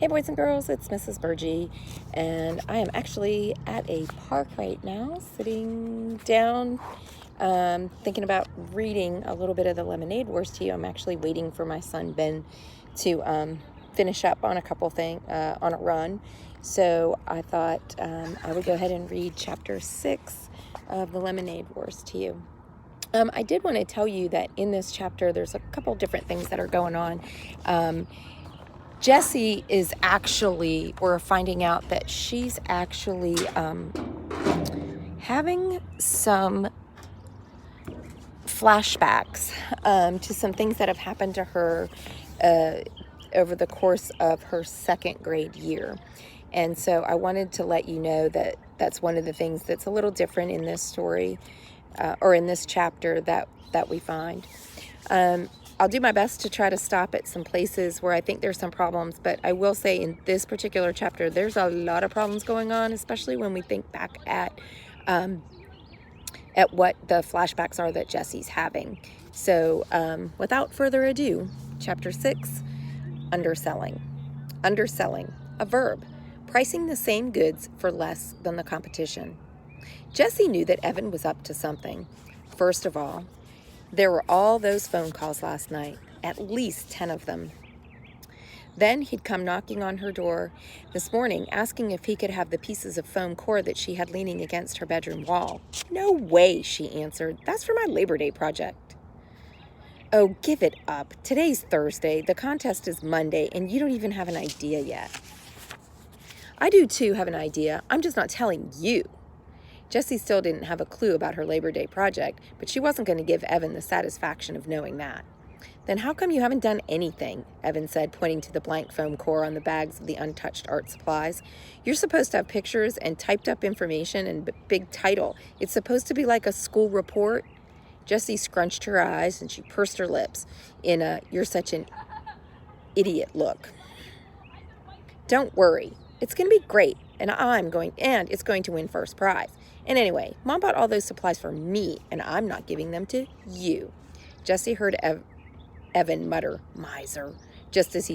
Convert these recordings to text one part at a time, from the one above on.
Hey boys and girls, it's Mrs. Burgee, and I am actually at a park right now, sitting down, thinking about reading a little bit of the Lemonade Wars to you. I'm actually waiting for my son Ben to finish up on a couple things, on a run. So I thought I would go ahead and read chapter 6 of the Lemonade Wars to you. I did want to tell you that in this chapter, there's a couple different things that are going on. Jessie is actually, we're finding out that she's actually having some flashbacks to some things that have happened to her over the course of her second grade year. And so I wanted to let you know that that's one of the things that's a little different in this story or in this chapter that we find. I'll do my best to try to stop at some places where I think there's some problems, but I will say in this particular chapter, there's a lot of problems going on, especially when we think back at what the flashbacks are that Jessie's having. So without further ado, chapter 6, underselling. Underselling, a verb, pricing the same goods for less than the competition. Jessie knew that Evan was up to something. First of all, there were all those phone calls last night, at least 10 of them. Then he'd come knocking on her door this morning, asking if he could have the pieces of foam core that she had leaning against her bedroom wall. No way, she answered. That's for my Labor Day project. Oh, give it up. Today's Thursday, the contest is Monday, and you don't even have an idea yet. I do too have an idea. I'm just not telling you. Jessie still didn't have a clue about her Labor Day project, but she wasn't going to give Evan the satisfaction of knowing that. Then how come you haven't done anything? Evan said, pointing to the blank foam core on the bags of the untouched art supplies. You're supposed to have pictures and typed up information and big title. It's supposed to be like a school report. Jessie scrunched her eyes and she pursed her lips in a "you're such an idiot" look. Don't worry. It's going to be great, and it's going to win first prize. And anyway, Mom bought all those supplies for me, and I'm not giving them to you. Jessie heard Evan mutter, "miser," just as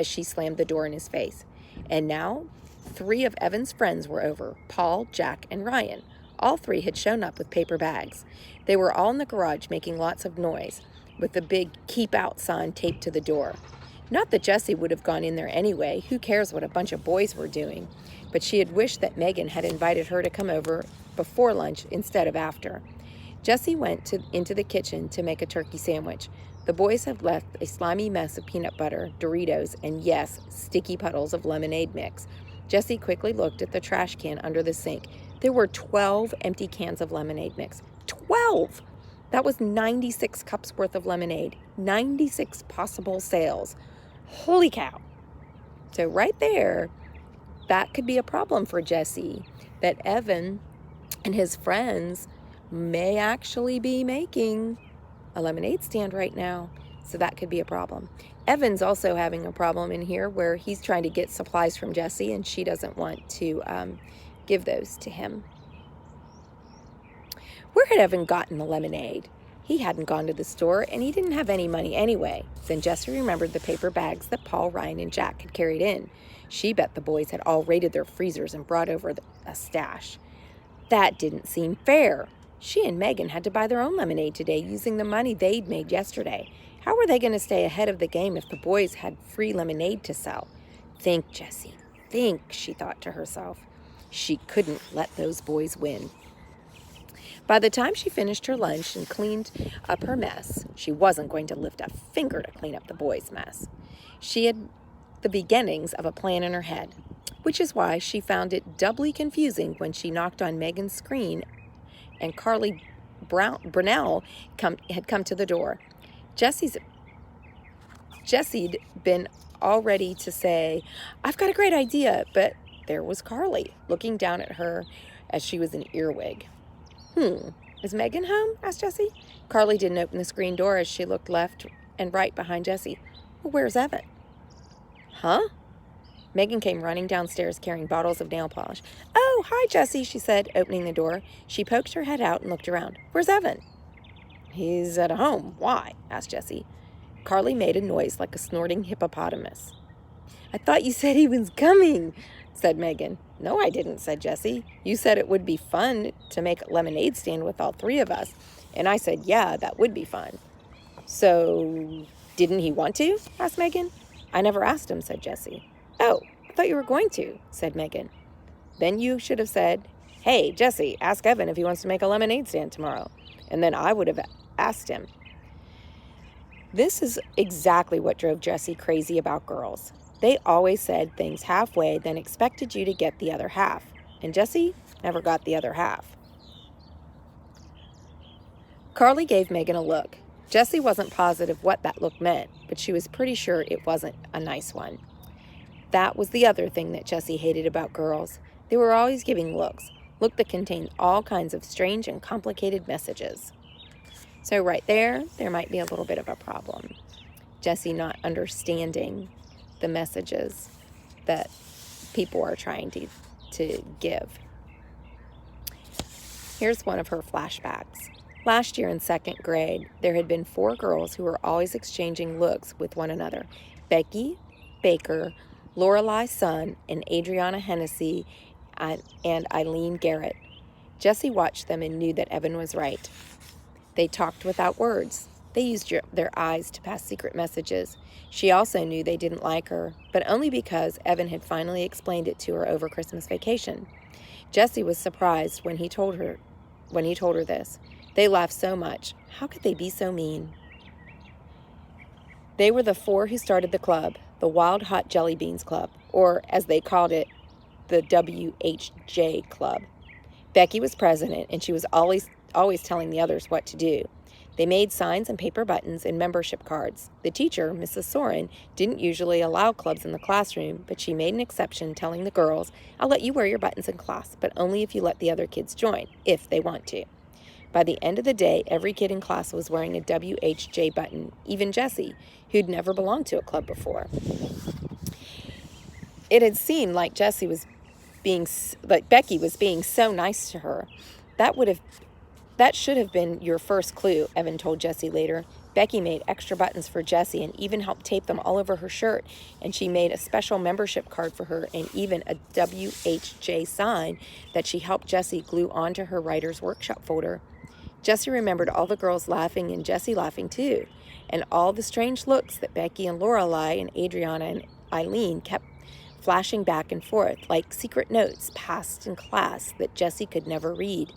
she slammed the door in his face. And now 3 of Evan's friends were over, Paul, Jack, and Ryan. All 3 had shown up with paper bags. They were all in the garage making lots of noise, with the big "keep out" sign taped to the door. Not that Jessie would have gone in there anyway. Who cares what a bunch of boys were doing? But she had wished that Megan had invited her to come over before lunch instead of after. Jessie went into the kitchen to make a turkey sandwich. The boys had left a slimy mess of peanut butter, Doritos, and yes, sticky puddles of lemonade mix. Jessie quickly looked at the trash can under the sink. There were 12 empty cans of lemonade mix. 12! That was 96 cups worth of lemonade. 96 possible sales. Holy cow. So right there, that could be a problem for Jessie, that Evan and his friends may actually be making a lemonade stand right now. So that could be a problem. Evan's also having a problem in here where he's trying to get supplies from Jessie and she doesn't want to give those to him. Where had Evan gotten the lemonade? He hadn't gone to the store, and he didn't have any money anyway. Then Jessie remembered the paper bags that Paul, Ryan, and Jack had carried in. She bet the boys had all raided their freezers and brought over a stash. That didn't seem fair. She and Megan had to buy their own lemonade today using the money they'd made yesterday. How were they going to stay ahead of the game if the boys had free lemonade to sell? Think, Jessie, think, she thought to herself. She couldn't let those boys win. By the time she finished her lunch and cleaned up her mess, she wasn't going to lift a finger to clean up the boys' mess. She had the beginnings of a plan in her head, which is why she found it doubly confusing when she knocked on Megan's screen and Carly Brunell had come to the door. Jessie'd been all ready to say, "I've got a great idea," but there was Carly looking down at her as she was an earwig. Is Megan home?" asked Jessie. Carly didn't open the screen door as she looked left and right behind Jessie. "Well, where's Evan?" "Huh?" Megan came running downstairs carrying bottles of nail polish. "Oh, hi, Jessie," she said, opening the door. She poked her head out and looked around. "Where's Evan?" "He's at home. Why?" asked Jessie. Carly made a noise like a snorting hippopotamus. I thought you said he was coming, said Megan. No, I didn't, said Jessie. You said it would be fun to make a lemonade stand with all three of us. And I said, yeah, that would be fun. So, didn't he want to? Asked Megan. I never asked him, said Jessie. Oh, I thought you were going to, said Megan. Then you should have said, hey, Jessie, ask Evan if he wants to make a lemonade stand tomorrow. And then I would have asked him. This is exactly what drove Jessie crazy about girls. They always said things halfway, then expected you to get the other half. And Jessie never got the other half. Carly gave Megan a look. Jessie wasn't positive what that look meant, but she was pretty sure it wasn't a nice one. That was the other thing that Jessie hated about girls. They were always giving looks that contained all kinds of strange and complicated messages. So right there might be a little bit of a problem. Jessie not understanding the messages that people are trying to give. Here's one of her flashbacks. Last year in second grade, there had been 4 girls who were always exchanging looks with one another. Becky Baker, Lorelei Sun, and Adriana Hennessy, and Eileen Garrett. Jessie watched them and knew that Evan was right. They talked without words. They used their eyes to pass secret messages. She also knew they didn't like her, but only because Evan had finally explained it to her over Christmas vacation. Jessie was surprised when he told her this. They laughed so much. How could they be so mean? They were the 4 who started the club, the Wild Hot Jelly Beans Club, or as they called it, the WHJ Club. Becky was president, and she was always telling the others what to do. They made signs and paper buttons and membership cards. The teacher, Mrs. Soren, didn't usually allow clubs in the classroom, but she made an exception, telling the girls, I'll let you wear your buttons in class, but only if you let the other kids join, if they want to. By the end of the day, every kid in class was wearing a WHJ button, even Jessie, who'd never belonged to a club before. It had seemed like Becky was being so nice to her. That should have been your first clue, Evan told Jessie later. Becky made extra buttons for Jessie and even helped tape them all over her shirt, and she made a special membership card for her and even a WHJ sign that she helped Jessie glue onto her writer's workshop folder. Jessie remembered all the girls laughing and Jessie laughing too, and all the strange looks that Becky and Lorelei and Adriana and Eileen kept flashing back and forth like secret notes passed in class that Jessie could never read.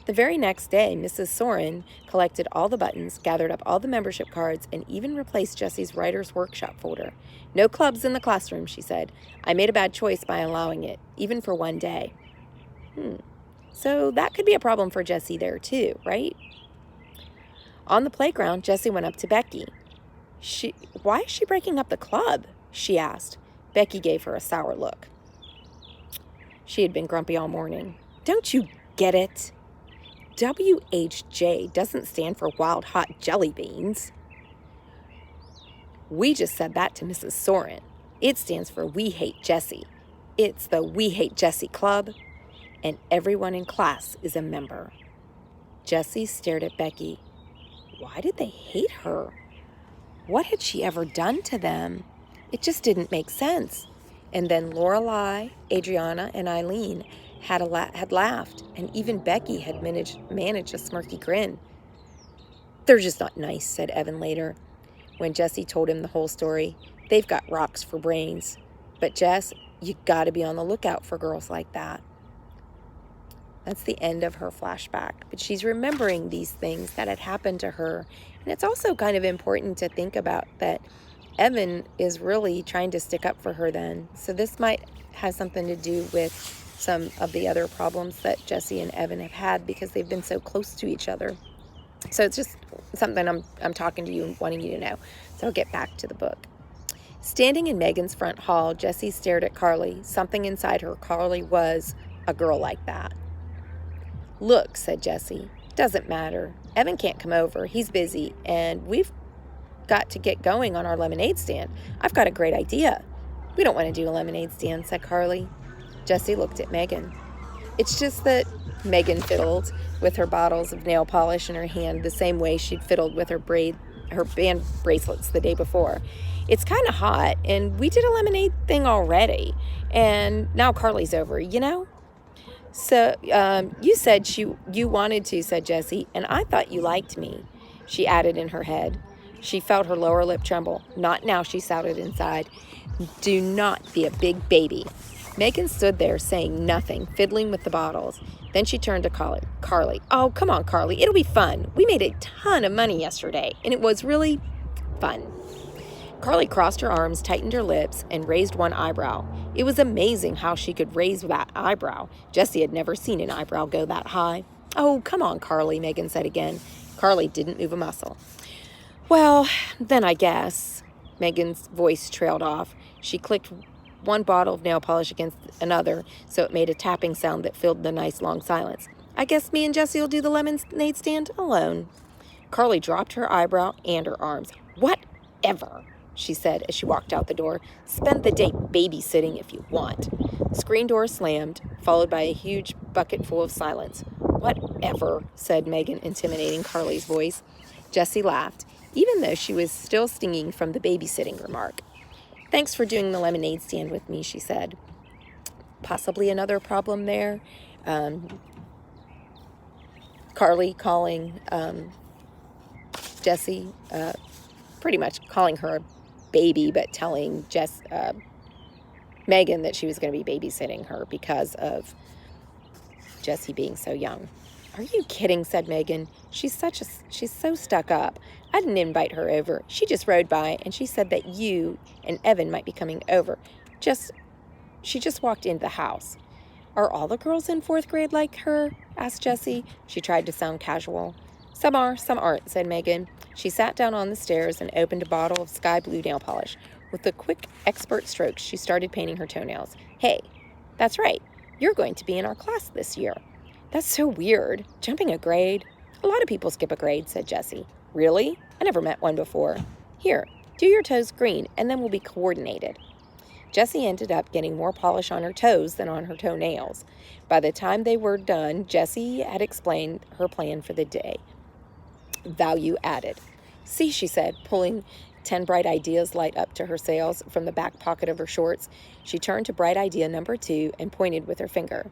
The very next day, Mrs. Soren collected all the buttons, gathered up all the membership cards, and even replaced Jessie's writer's workshop folder. No clubs in the classroom, she said. I made a bad choice by allowing it, even for one day. So that could be a problem for Jessie there too, right? On the playground, Jessie went up to Becky. Why is she breaking up the club? She asked. Becky gave her a sour look. She had been grumpy all morning. Don't you get it? WHJ doesn't stand for Wild Hot Jelly Beans. We just said that to Mrs. Soren. It stands for We Hate Jessie. It's the We Hate Jessie Club, and everyone in class is a member. Jessie stared at Becky. Why did they hate her? What had she ever done to them? It just didn't make sense. And then Lorelei, Adriana, and Eileen had laughed, and even Becky had managed a smirky grin. They're just not nice, said Evan later, when Jessie told him the whole story. They've got rocks for brains. But Jess, you gotta be on the lookout for girls like that. That's the end of her flashback. But she's remembering these things that had happened to her. And it's also kind of important to think about that Evan is really trying to stick up for her then. So this might have something to do with some of the other problems that Jessie and Evan have had because they've been so close to each other. So it's just something I'm talking to you and wanting you to know. So I'll get back to the book. Standing in Megan's front hall, Jessie stared at Carly. Something inside her, Carly was a girl like that. Look, said Jessie, doesn't matter. Evan can't come over. He's busy, and we've got to get going on our lemonade stand. I've got a great idea. We don't want to do a lemonade stand, said Carly. Jessie looked at Megan. It's just that Megan fiddled with her bottles of nail polish in her hand the same way she'd fiddled with her band bracelets the day before. It's kind of hot, and we did a lemonade thing already, and now Carly's over, you know? So, you said you wanted to, said Jessie, and I thought you liked me, she added in her head. She felt her lower lip tremble. Not now, she shouted inside. Do not be a big baby. Megan stood there saying nothing, fiddling with the bottles. Then she turned to Carly. Oh, come on, Carly. It'll be fun. We made a ton of money yesterday, and it was really fun. Carly crossed her arms, tightened her lips, and raised one eyebrow. It was amazing how she could raise that eyebrow. Jessie had never seen an eyebrow go that high. Oh, come on, Carly, Megan said again. Carly didn't move a muscle. Well, then I guess. Megan's voice trailed off. She clicked one bottle of nail polish against another, so it made a tapping sound that filled the nice long silence. I guess me and Jessie will do the lemonade stand alone. Carly dropped her eyebrow and her arms. Whatever, she said as she walked out the door. Spend the day babysitting if you want. The screen door slammed, followed by a huge bucket full of silence. Whatever, said Megan, intimidating Carly's voice. Jessie laughed, even though she was still stinging from the babysitting remark. Thanks for doing the lemonade stand with me, she said. Possibly another problem there. Carly calling Jessie, pretty much calling her a baby, but telling Megan that she was going to be babysitting her because of Jessie being so young. Are you kidding, said Megan. She's so stuck up. I didn't invite her over. She just rode by, and she said that you and Evan might be coming over. She just walked into the house. Are all the girls in 4th grade like her? Asked Jessie. She tried to sound casual. Some are, some aren't, said Megan. She sat down on the stairs and opened a bottle of sky blue nail polish. With a quick, expert strokes, she started painting her toenails. Hey, that's right. You're going to be in our class this year. That's so weird. Jumping a grade. A lot of people skip a grade, said Jessie. Really? I never met one before. Here, do your toes green, and then we'll be coordinated. Jessie ended up getting more polish on her toes than on her toenails. By the time they were done, Jessie had explained her plan for the day. Value added. See, she said, pulling 10 bright ideas light up to her sails from the back pocket of her shorts. She turned to bright idea number 2 and pointed with her finger.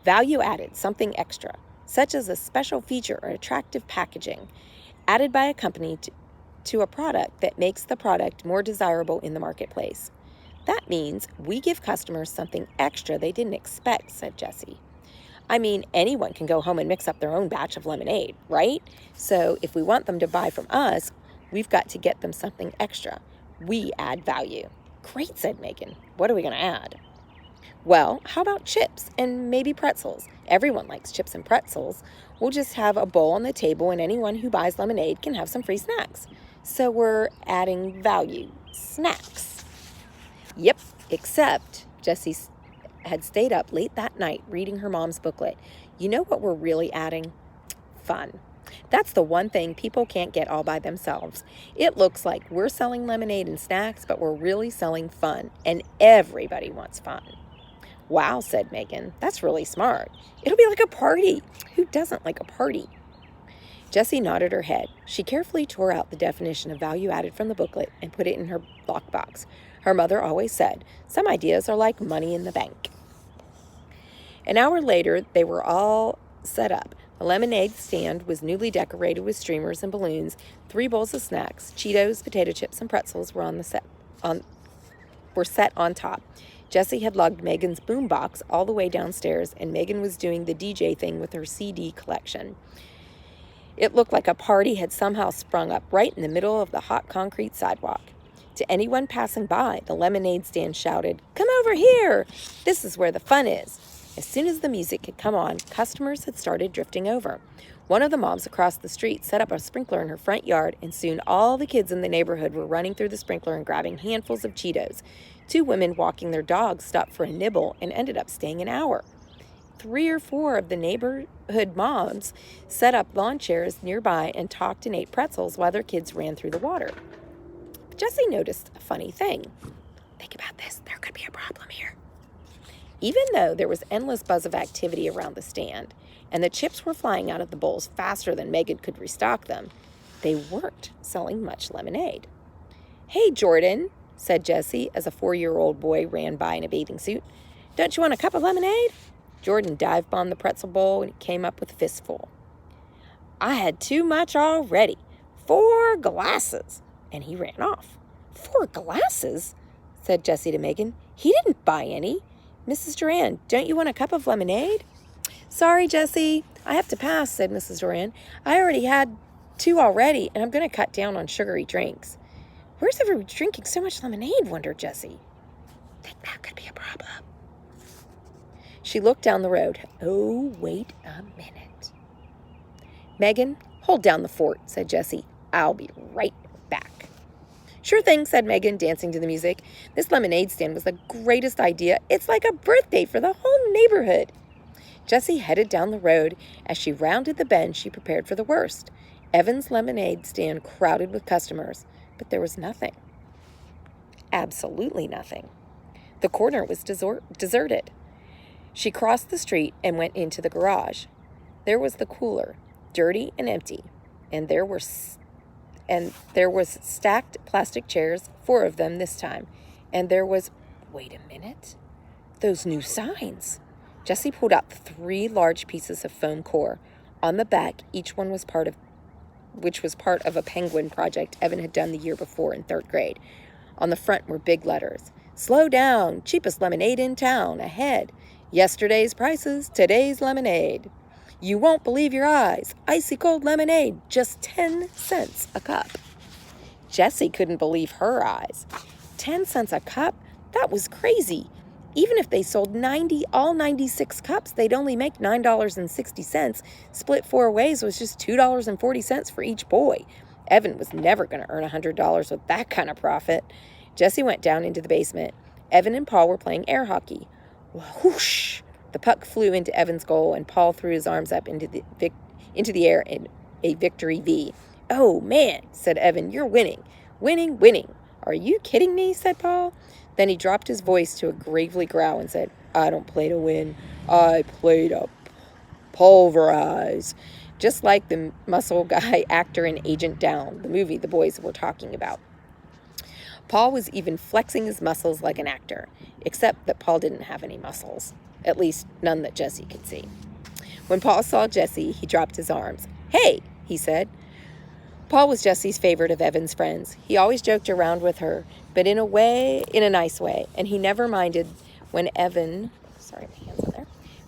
Value added, something extra, such as a special feature or attractive packaging, added by a company to a product that makes the product more desirable in the marketplace. That means we give customers something extra they didn't expect, said Jessie. I mean, anyone can go home and mix up their own batch of lemonade, right? So if we want them to buy from us, we've got to get them something extra. We add value. Great, said Megan. What are we going to add? Well, how about chips and maybe pretzels? Everyone likes chips and pretzels. We'll just have a bowl on the table and anyone who buys lemonade can have some free snacks. So we're adding value. Snacks. Yep, except Jessie had stayed up late that night reading her mom's booklet. You know what we're really adding? Fun. That's the one thing people can't get all by themselves. It looks like we're selling lemonade and snacks, but we're really selling fun, and everybody wants fun. Wow, said Megan. That's really smart. It'll be like a party. Who doesn't like a party? Jessie nodded her head. She carefully tore out the definition of value added from the booklet and put it in her lockbox. Her mother always said, some ideas are like money in the bank. An hour later, they were all set up. The lemonade stand was newly decorated with streamers and balloons. 3 bowls of snacks, Cheetos, potato chips, and pretzels were set on top. Jessie had lugged Megan's boombox all the way downstairs, and Megan was doing the DJ thing with her CD collection. It looked like a party had somehow sprung up right in the middle of the hot concrete sidewalk. To anyone passing by, the lemonade stand shouted, "Come over here! This is where the fun is." As soon as the music had come on, customers had started drifting over. One of the moms across the street set up a sprinkler in her front yard, and soon all the kids in the neighborhood were running through the sprinkler and grabbing handfuls of Cheetos. 2 women walking their dogs stopped for a nibble and ended up staying an hour. 3 or 4 of the neighborhood moms set up lawn chairs nearby and talked and ate pretzels while their kids ran through the water. Jessie noticed a funny thing. Think about this. There could be a problem here. Even though there was endless buzz of activity around the stand, and the chips were flying out of the bowls faster than Megan could restock them, they weren't selling much lemonade. Hey, Jordan, said Jesse as a 4-year-old boy ran by in a bathing suit. Don't you want a cup of lemonade? Jordan dive-bombed the pretzel bowl and he came up with a fistful. I had too much already. 4 glasses. And he ran off. 4 glasses? Said Jesse to Megan. He didn't buy any. Mrs. Duran, don't you want a cup of lemonade? Sorry, Jesse. I have to pass, said Mrs. Duran. I already had 2 already, and I'm going to cut down on sugary drinks. Where's everyone drinking so much lemonade, wondered Jessie. Think that could be a problem. She looked down the road. Oh, wait a minute. Megan, hold down the fort, said Jessie. I'll be right back. Sure thing, said Megan, dancing to the music. This lemonade stand was the greatest idea. It's like a birthday for the whole neighborhood. Jessie headed down the road. As she rounded the bend, she prepared for the worst. Evan's lemonade stand crowded with customers, but there was nothing. Absolutely nothing. The corner was deserted. She crossed the street and went into the garage. There was the cooler, dirty and empty, and there was stacked plastic chairs, 4 of them this time, and there was, wait a minute, those new signs. Jessie pulled out 3 large pieces of foam core. On the back, each one was part of a penguin project Evan had done the year before in 3rd grade. On the front were big letters. Slow down, cheapest lemonade in town, ahead. Yesterday's prices, today's lemonade. You won't believe your eyes. Icy cold lemonade, just 10 cents a cup. Jessie couldn't believe her eyes. 10 cents a cup? That was crazy. Even if they sold all 96 cups, they'd only make $9.60. Split 4 ways was just $2.40 for each boy. Evan was never going to earn $100 with that kind of profit. Jessie went down into the basement. Evan and Paul were playing air hockey. Whoosh! The puck flew into Evan's goal, and Paul threw his arms up into the air in a victory V. Oh, man, said Evan, you're winning. Winning, winning. Are you kidding me, said Paul. Then he dropped his voice to a gravely growl and said, I don't play to win. I play to pulverize. Just like the muscle guy actor in Agent Down, the movie the boys were talking about. Paul was even flexing his muscles like an actor, except that Paul didn't have any muscles. At least none that Jessie could see. When Paul saw Jessie, he dropped his arms. Hey, he said. Paul was Jessie's favorite of Evan's friends. He always joked around with her, but in a nice way, and he never minded when Evan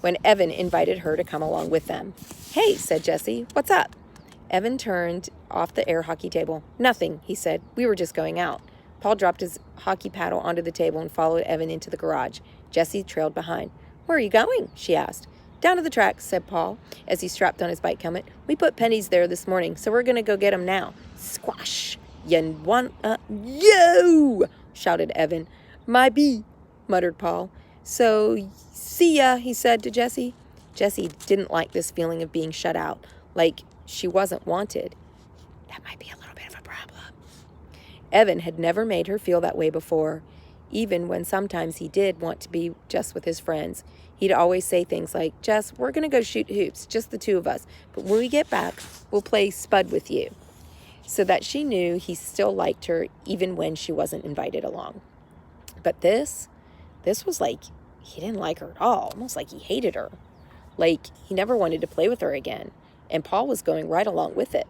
invited her to come along with them. Hey, said Jessie, what's up? Evan turned off the air hockey table. Nothing, he said. We were just going out. Paul dropped his hockey paddle onto the table and followed Evan into the garage. Jessie trailed behind. Where are you going? She asked. Down to the tracks, said Paul, as he strapped on his bike helmet. We put pennies there this morning, so we're going to go get them now. Squash! Yo! Shouted Evan. My bee, muttered Paul. So, see ya, he said to Jessie. Jessie didn't like this feeling of being shut out, like she wasn't wanted. That might be a little bit of a problem. Evan had never made her feel that way before, even when sometimes he did want to be just with his friends. He'd always say things like, Jess, we're going to go shoot hoops, just the 2 of us, but when we get back, we'll play Spud with you. So that she knew he still liked her even when she wasn't invited along. But this was like he didn't like her at all, almost like he hated her. Like he never wanted to play with her again, and Paul was going right along with it.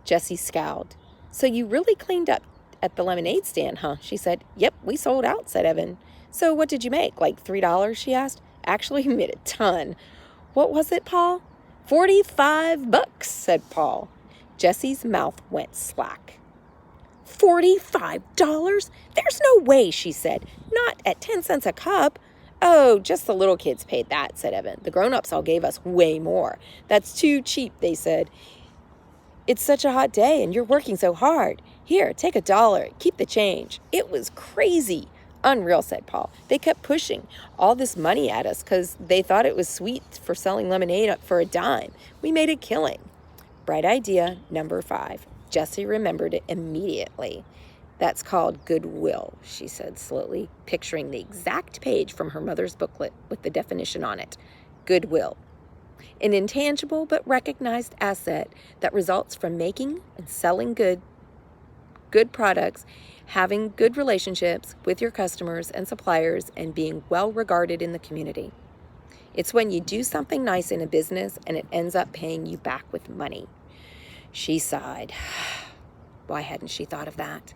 Jessie scowled. So you really cleaned up at the lemonade stand, huh? She said. Yep, we sold out, said Evan. So what did you make, like $3, she asked. Actually, you made a ton. What was it, Paul? $45, said Paul. Jessie's mouth went slack. $45? There's no way, she said. Not at 10 cents a cup. Oh, just the little kids paid that, said Evan. The grown-ups all gave us way more. That's too cheap, they said. It's such a hot day and you're working so hard. Here, take $1. Keep the change. It was crazy. Unreal, said Paul. They kept pushing all this money at us because they thought it was sweet for selling lemonade for a dime. We made a killing. Bright idea number 5. Jessie remembered it immediately. That's called goodwill, she said slowly, picturing the exact page from her mother's booklet with the definition on it. Goodwill. An intangible but recognized asset that results from making and selling good products having good relationships with your customers and suppliers, and being well regarded in the community. It's when you do something nice in a business and it ends up paying you back with money. She sighed. Why hadn't she thought of that?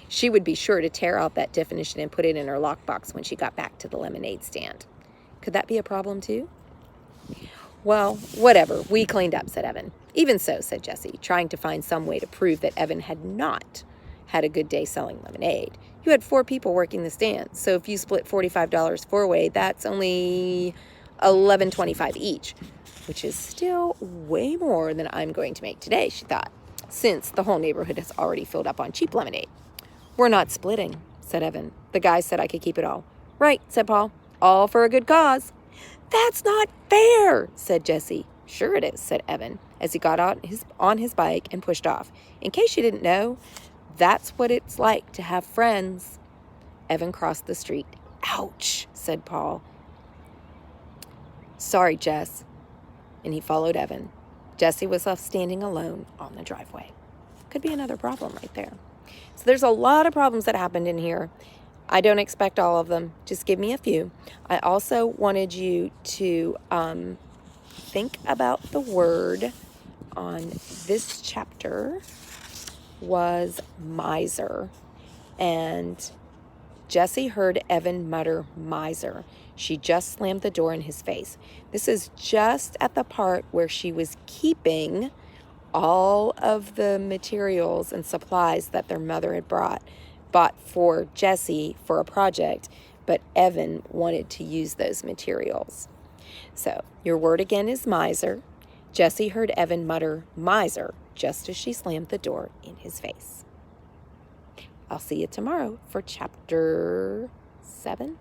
She would be sure to tear out that definition and put it in her lockbox when she got back to the lemonade stand. Could that be a problem too? Well, whatever. We cleaned up, said Evan. Even so, said Jessie, trying to find some way to prove that Evan had not had a good day selling lemonade. You had 4 people working the stand, so if you split $45 four-way, that's only $11.25 each, which is still way more than I'm going to make today, she thought, since the whole neighborhood has already filled up on cheap lemonade. We're not splitting, said Evan. The guy said I could keep it all. Right, said Paul. All for a good cause. That's not fair, said Jessie. Sure it is, said Evan, as he got on his bike and pushed off. In case you didn't know, that's what it's like to have friends. Evan crossed the street. Ouch, said Paul. Sorry, Jess. And he followed Evan. Jessie was left standing alone on the driveway. Could be another problem right there. So there's a lot of problems that happened in here. I don't expect all of them. Just give me a few. I also wanted you to think about the word on this chapter was miser. And Jessie heard Evan mutter miser. She just slammed the door in his face. This is just at the part where she was keeping all of the materials and supplies that their mother had bought for Jessie for a project, but Evan wanted to use those materials. So your word again is miser. Jessie heard Evan mutter miser just as she slammed the door in his face. I'll see you tomorrow for chapter 7.